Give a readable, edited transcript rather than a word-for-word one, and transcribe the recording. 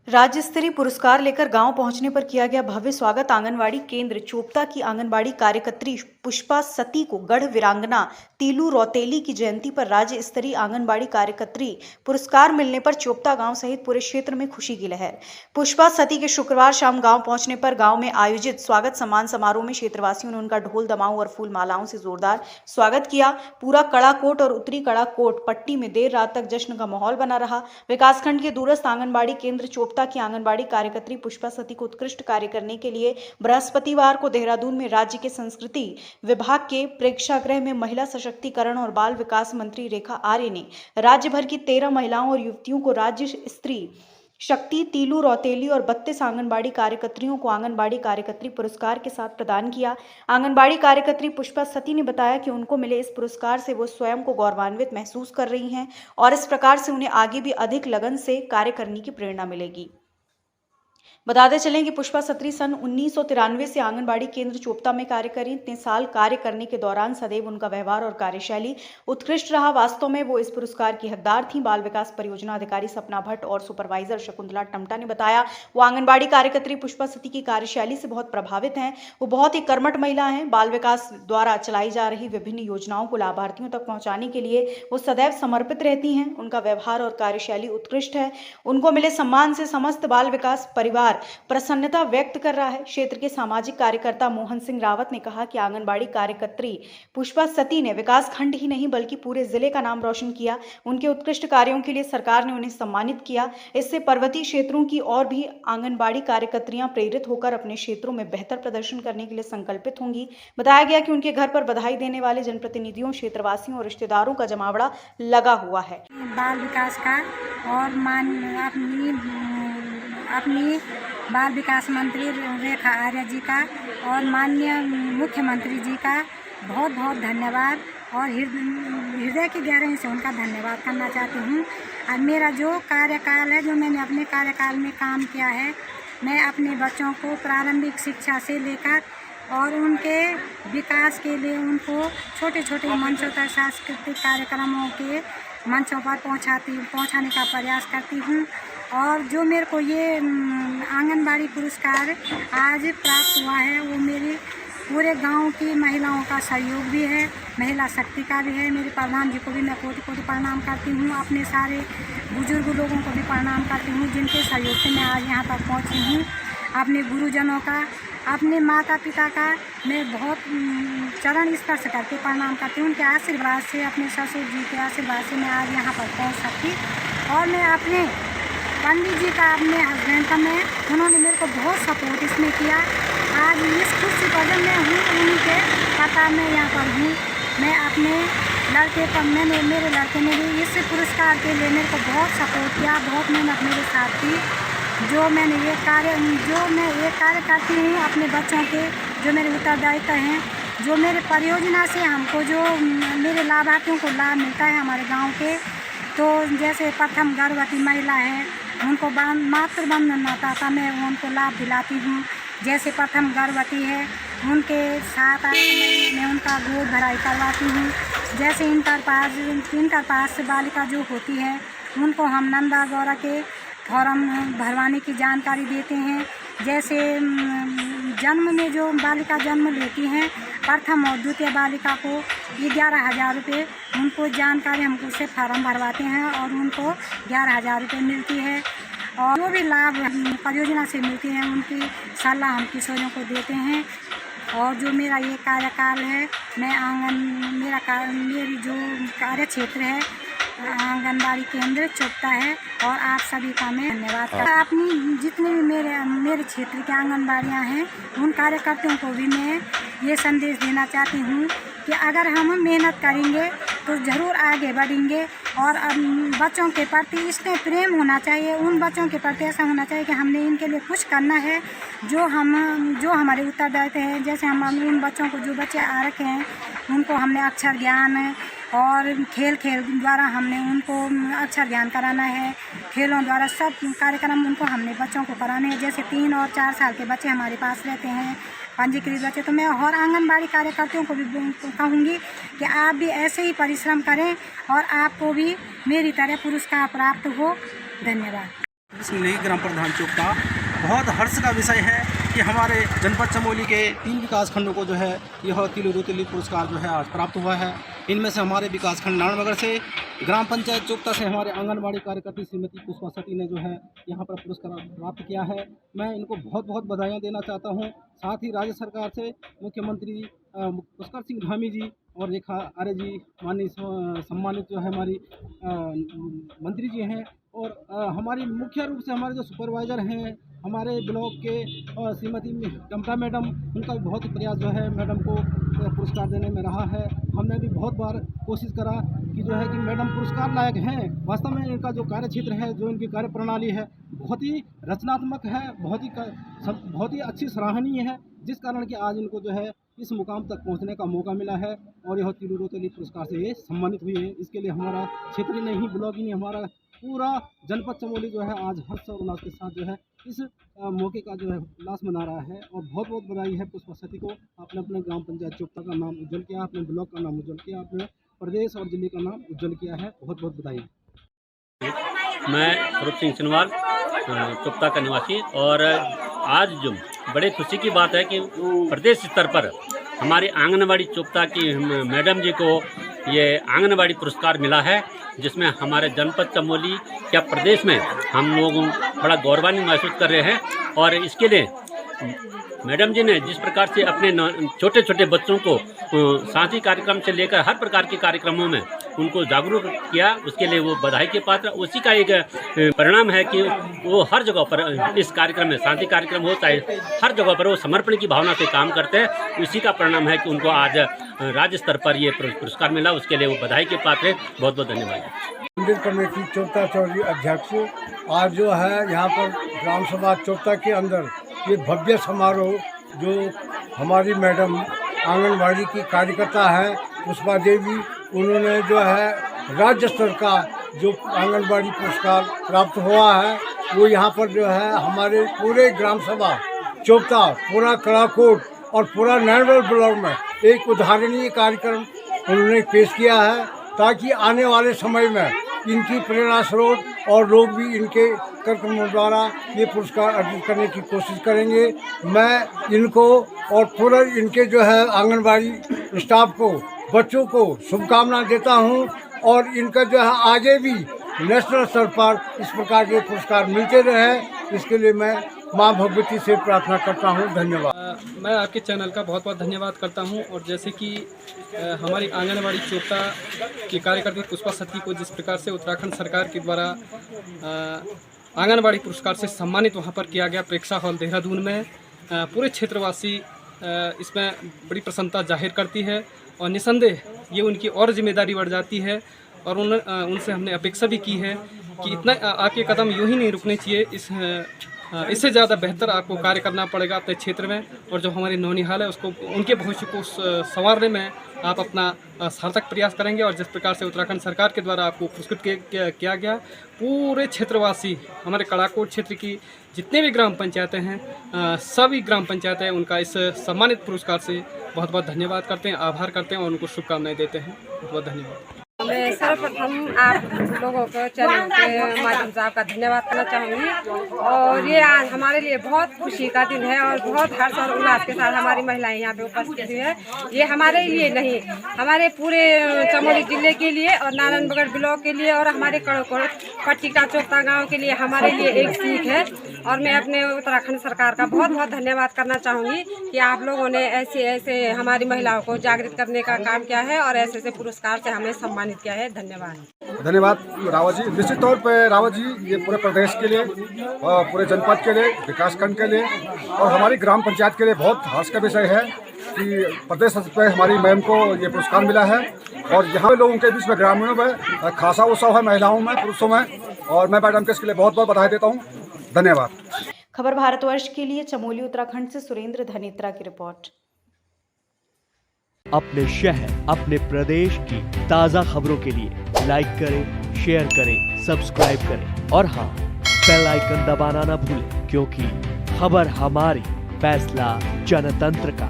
राज्य स्तरीय पुरस्कार लेकर गांव पहुंचने पर किया गया भव्य स्वागत। आंगनबाड़ी केंद्र चोपता की आंगनबाड़ी कार्यकर्त्री पुष्पा सती को गढ़ वीरांगना तीलू रौतेली की जयंती पर राज्य स्तरीय आंगनबाड़ी कार्यकर्त्री पुरस्कार मिलने पर चोपता गांव सहित पूरे क्षेत्र में खुशी की लहर। पुष्पा सती के शुक्रवार शाम गांव पहुंचने पर गांव में आयोजित स्वागत सम्मान समारोह में क्षेत्रवासियों ने उनका ढोल दमाऊं और फूल मालाओं से जोरदार स्वागत किया। पूरा कड़ा कोट और उत्तरी कड़ा कोट पट्टी में देर रात तक जश्न का माहौल बना रहा। विकासखंड के दूरस्थ आंगनबाड़ी केंद्र चोपता की आंगनबाड़ी कार्यकर्त्री पुष्पा सती को उत्कृष्ट कार्य करने के लिए बृहस्पतिवार को देहरादून में राज्य के संस्कृति विभाग के प्रेक्षागृह में महिला सशक्तिकरण और बाल विकास मंत्री रेखा आर्य ने राज्य भर की 13 महिलाओं और युवतियों को राज्य स्त्री शक्ति तीलू रौतेली और 32 आंगनबाड़ी कार्यकर्त्रियों को आंगनबाड़ी कार्यकर्त्री पुरस्कार के साथ प्रदान किया। आंगनबाड़ी कार्यकर्त्री पुष्पा सती ने बताया कि उनको मिले इस पुरस्कार से वो स्वयं को गौरवान्वित महसूस कर रही हैं और इस प्रकार से उन्हें आगे भी अधिक लगन से कार्य करने की प्रेरणा मिलेगी। बताते चलें कि पुष्पा सती सन 1993 से आंगनबाड़ी केंद्र चोपता में कार्य करी। इतने साल कार्य करने के दौरान सदैव उनका व्यवहार और कार्यशैली उत्कृष्ट रहा। वास्तव में वो इस पुरस्कार की हकदार थी। बाल विकास परियोजना अधिकारी सपना भट्ट और सुपरवाइजर शकुंतला टमटा ने बताया वो आंगनबाड़ी कार्यकर्त्री पुष्पा सती की कार्यशैली से बहुत प्रभावित हैं। वो बहुत ही कर्मठ महिला हैं। बाल विकास द्वारा चलाई जा रही विभिन्न योजनाओं को लाभार्थियों तक पहुंचाने के लिए वो सदैव समर्पित रहती हैं। उनका व्यवहार और कार्यशैली उत्कृष्ट है। उनको मिले सम्मान से समस्त बाल विकास परिवार प्रसन्नता व्यक्त कर रहा है। क्षेत्र के सामाजिक कार्यकर्ता मोहन सिंह रावत ने कहा कि आंगनबाड़ी कार्यकर्त्री पुष्पा सती ने विकास खंड ही नहीं बल्कि पूरे जिले का नाम रोशन किया। उनके उत्कृष्ट कार्यों के लिए सरकार ने उन्हें सम्मानित किया। इससे पर्वतीय क्षेत्रों की और भी आंगनबाड़ी कार्यकर्त्रियां प्रेरित होकर अपने क्षेत्रों में बेहतर प्रदर्शन करने के लिए संकल्पित होंगी। बताया गया कि उनके घर पर बधाई देने वाले जनप्रतिनिधियों, क्षेत्रवासियों और रिश्तेदारों का जमावड़ा लगा हुआ है। बाल विकास का और अपनी बाल विकास मंत्री रेखा आर्य जी का और माननीय मुख्यमंत्री जी का बहुत बहुत धन्यवाद और हृदय की गहराई से उनका धन्यवाद करना चाहती हूँ। और मेरा जो कार्यकाल है, जो मैंने अपने कार्यकाल में काम किया है, मैं अपने बच्चों को प्रारंभिक शिक्षा से लेकर और उनके विकास के लिए उनको छोटे छोटे मंचों तक सांस्कृतिक कार्यक्रमों के मंचों पर पहुंचाने का प्रयास करती हूं। और जो मेरे को ये आंगनबाड़ी पुरस्कार आज प्राप्त हुआ है वो मेरे पूरे गांव की महिलाओं का सहयोग भी है, महिला शक्ति का भी है। मेरे प्रधान जी को भी मैं कोटि कोटि प्रणाम करती हूँ। अपने सारे बुजुर्ग लोगों को भी प्रणाम करती हूँ जिनके सहयोग से मैं आज यहाँ तक पहुँची हूँ। अपने गुरुजनों का, अपने माता पिता का मैं बहुत चरण स्पर्श करके प्रणाम करती हूँ। उनके आशीर्वाद से, अपने ससुर जी के आशीर्वाद से मैं आज यहाँ पर पहुँच सकती। और मैं अपने पंडित जी का, अपने हस्बैंड का, उन्होंने मेरे को बहुत सपोर्ट इसमें किया। आज इस खुशी पर जब मैं हूँ उनके पता मैं यहाँ पर हूँ। मैं अपने लड़के पर मेरे लड़के ने भी इस पुरस्कार के लिए मेरे को बहुत सपोर्ट किया, बहुत मेहनत मेरे साथ की। जो मैं ये कार्य करती हूँ अपने बच्चों के, जो मेरे उत्तरदायित्व हैं, जो मेरे परियोजना से हमको जो मेरे लाभार्थियों को लाभ मिलता है हमारे गांव के, तो जैसे प्रथम गर्भवती महिला है उनको मातृ बंधन का मैं उनको लाभ दिलाती हूँ। जैसे प्रथम गर्भवती है उनके साथ मैं उनका गोद भराई करवाती हूँ। जैसे इंटर पास बालिका जो होती है उनको हम नंदा गौरा के फॉर्म भरवाने की जानकारी देते हैं। जैसे जन्म में जो बालिका जन्म लेती हैं, प्रथम और द्वितीय बालिका को 11,000 रुपये उनको जानकारी हमको उससे फॉर्म भरवाते हैं और उनको 11,000 रुपये मिलती है। और जो भी लाभ परियोजना से मिलती है उनकी सलाह हम किशोरियों को देते हैं। और जो मेरा ये कार्यकाल है, मेरी जो कार्य क्षेत्र है आंगनबाड़ी केंद्र चोपता है और आप सभी का मैं धन्यवाद करता हूँ। अपनी जितने भी मेरे क्षेत्र के आंगनबाड़ियाँ हैं उन कार्यकर्ताओं को भी मैं ये संदेश देना चाहती हूँ कि अगर हम मेहनत करेंगे तो ज़रूर आगे बढ़ेंगे। और बच्चों के प्रति स्नेह प्रेम होना चाहिए। उन बच्चों के प्रति ऐसा होना चाहिए कि हमने इनके लिए कुछ करना है, जो हमारे उत्तरदायित्व है। जैसे हम इन बच्चों को, जो बच्चे आ रखे हैं उनको हमने अक्षर ज्ञान और खेल द्वारा हमने उनको अक्षर ज्ञान कराना है। खेलों द्वारा सब कार्यक्रम उनको हमने बच्चों को कराने हैं। जैसे 3 और 4 साल के बच्चे हमारे पास रहते हैं, पंजीकृत बच्चे। तो मैं और आंगनबाड़ी कार्यकर्ताओं को भी कहूँगी कि आप भी ऐसे ही परिश्रम करें और आपको भी मेरी तरह पुरस्कार प्राप्त हो। धन्यवाद। मिलेगी ग्राम प्रधान चोपता। बहुत हर्ष का विषय है कि हमारे जनपद चमोली के 3 विकासखंडों को जो है यह तीलू रोतेली पुरस्कार जो है आज प्राप्त हुआ है। इनमें से हमारे विकासखंड नारायणनगर से ग्राम पंचायत चोपता से हमारे आंगनबाड़ी कार्यकर्त्री श्रीमती पुष्पा सती ने जो है यहाँ पर पुरस्कार प्राप्त किया है। मैं इनको बहुत बहुत बधाइयाँ देना चाहता हूँ। साथ ही राज्य सरकार से मुख्यमंत्री पुष्कर सिंह धामी जी और रेखा आर्य जी माननीय सम्मानित जो है हमारी मंत्री जी हैं, और हमारी मुख्य रूप से हमारे जो सुपरवाइज़र हैं हमारे ब्लॉक के श्रीमती कमता मैडम, उनका भी बहुत प्रयास जो है मैडम को पुरस्कार देने में रहा है। हमने भी बहुत बार कोशिश करा कि जो है कि मैडम पुरस्कार लायक हैं। वास्तव में इनका जो कार्य क्षेत्र है, जो इनकी कार्य प्रणाली है, बहुत ही रचनात्मक है, बहुत ही अच्छी सराहनीय है, जिस कारण कि आज इनको जो है इस मुकाम तक पहुंचने का मौका मिला है और यह तीलू रोतेली पुरस्कार से ये सम्मानित हुई है। इसके लिए हमारा क्षेत्र ही नहीं, ब्लॉक ही नहीं, हमारा पूरा जनपद चमोली जो है आज हर्ष और उल्लास के साथ जो है इस मौके का जो है उल्लास मना रहा है। और बहुत बहुत बधाई है पुष्पा सती को। आपने अपने ग्राम पंचायत चोपता का नाम उज्जवल किया, अपने ब्लॉक का नाम उज्जवल किया, अपने प्रदेश और जिले का नाम उज्जवल किया है। बहुत बहुत बधाई। मैं स्वरूप सिंह सिनवाल, चोपता का निवासी, और आज जो बड़े खुशी की बात है कि प्रदेश स्तर पर हमारी आंगनबाड़ी चोपता की मैडम जी को ये आंगनबाड़ी पुरस्कार मिला है, जिसमें हमारे जनपद चमोली क्या प्रदेश में हम लोग बड़ा गौरवान्वित महसूस कर रहे हैं। और इसके लिए मैडम जी ने जिस प्रकार से अपने छोटे छोटे बच्चों को साथी कार्यक्रम से लेकर हर प्रकार के कार्यक्रमों में उनको जागरूक किया, उसके लिए वो बधाई के पात्र। उसी का एक परिणाम है कि वो हर जगह पर इस कार्यक्रम में, शांति कार्यक्रम हो चाहे हर जगह पर, वो समर्पण की भावना से काम करते हैं। उसी का परिणाम है कि उनको आज राज्य स्तर पर ये पुरस्कार मिला, उसके लिए वो बधाई के पात्र हैं। बहुत बहुत धन्यवाद। मंदिर कमेटी चोपता चौरी अध्यक्ष, आज जो है यहाँ पर ग्राम सभा चोपता के अंदर ये भव्य समारोह, जो हमारी मैडम आंगनबाड़ी की कार्यकर्ता है पुष्पा देवी, उन्होंने जो है राज्य स्तर का जो आंगनबाड़ी पुरस्कार प्राप्त हुआ है, वो यहाँ पर जो है हमारे पूरे ग्राम सभा चोपता, पूरा कड़ाकोट और पूरा नारायणनगर ब्लॉक में एक उदाहरणीय कार्यक्रम उन्होंने पेश किया है, ताकि आने वाले समय में इनकी प्रेरणा स्रोत और लोग भी इनके कार्यक्रमों द्वारा ये पुरस्कार अर्जित करने की कोशिश करेंगे। मैं इनको और पूरा इनके जो है आंगनबाड़ी स्टाफ को, बच्चों को शुभकामनाएं देता हूं, और इनका जो है आगे भी नेशनल स्तर पर इस प्रकार के पुरस्कार मिलते रहे, इसके लिए मैं माँ भगवती से प्रार्थना करता हूँ। धन्यवाद। मैं आपके चैनल का बहुत बहुत धन्यवाद करता हूँ। और जैसे कि हमारी आंगनबाड़ी चोपता की कार्यकर्त्री पुष्पा सती को जिस प्रकार से उत्तराखंड सरकार के द्वारा आंगनबाड़ी पुरस्कार से सम्मानित वहाँ पर किया गया प्रेक्षा हॉल देहरादून में, पूरे क्षेत्रवासी इसमें बड़ी प्रसन्नता जाहिर करती है, और निसंदेह ये उनकी और जिम्मेदारी बढ़ जाती है। और उनसे हमने अपेक्षा भी की है कि इतना आपके कदम यूँ ही नहीं रुकने चाहिए, इससे ज़्यादा बेहतर आपको कार्य करना पड़ेगा अपने क्षेत्र में, और जो हमारे नौनिहाल है उसको, उनके भविष्य को संवारने में आप अपना सार्थक प्रयास करेंगे। और जिस प्रकार से उत्तराखंड सरकार के द्वारा आपको पुरस्कृत किया गया, पूरे क्षेत्रवासी, हमारे कड़ाकोट क्षेत्र की जितने भी ग्राम पंचायतें हैं, सभी ग्राम पंचायतें उनका इस सम्मानित पुरस्कार से बहुत बहुत धन्यवाद करते हैं, आभार करते हैं और उनको शुभकामनाएं देते हैं। बहुत बहुत धन्यवाद। मैं सर्वप्रथम आप लोगों को चैनल के माध्यम से आपका धन्यवाद करना चाहूँगी। और ये आज हमारे लिए बहुत खुशी का दिन है और बहुत हर्ष और उल्लास के साथ हमारी महिलाएं यहाँ पे उपस्थित हुई है। ये हमारे लिए नहीं, हमारे पूरे चमोली जिले के लिए और नारायणनगर ब्लॉक के लिए और हमारे कड़कोट पट्टिका चोपता गाँव के लिए हमारे लिए एक सीख है। और मैं अपने उत्तराखंड सरकार का बहुत बहुत धन्यवाद करना चाहूँगी कि आप लोगों ने ऐसे हमारी महिलाओं को जागृत करने का काम किया है और ऐसे पुरस्कार से हमें सम्मानित किया है। धन्यवाद रावत जी। निश्चित तौर पर रावत जी, ये पूरे प्रदेश के लिए, पूरे जनपद के लिए, विकासखंड के लिए और हमारी ग्राम पंचायत के लिए बहुत हर्ष का विषय है कि प्रदेश स्तर पर हमारी मैम को ये पुरस्कार मिला है। और यहाँ लोगों के बीच में, ग्रामीणों में खासा उत्सव है, महिलाओं में, पुरुषों में, और मैं मैडम के इसके लिए बहुत बहुत बधाई देता हूँ। धन्यवाद। खबर भारतवर्ष के लिए चमोली उत्तराखंड से सुरेंद्र धनेत्रा की रिपोर्ट। अपने शहर, अपने प्रदेश की ताज़ा खबरों के लिए लाइक करें, शेयर करें, सब्सक्राइब करें और हाँ, बेल आइकन दबाना ना भूलें, क्योंकि खबर हमारी, फैसला जनतंत्र का।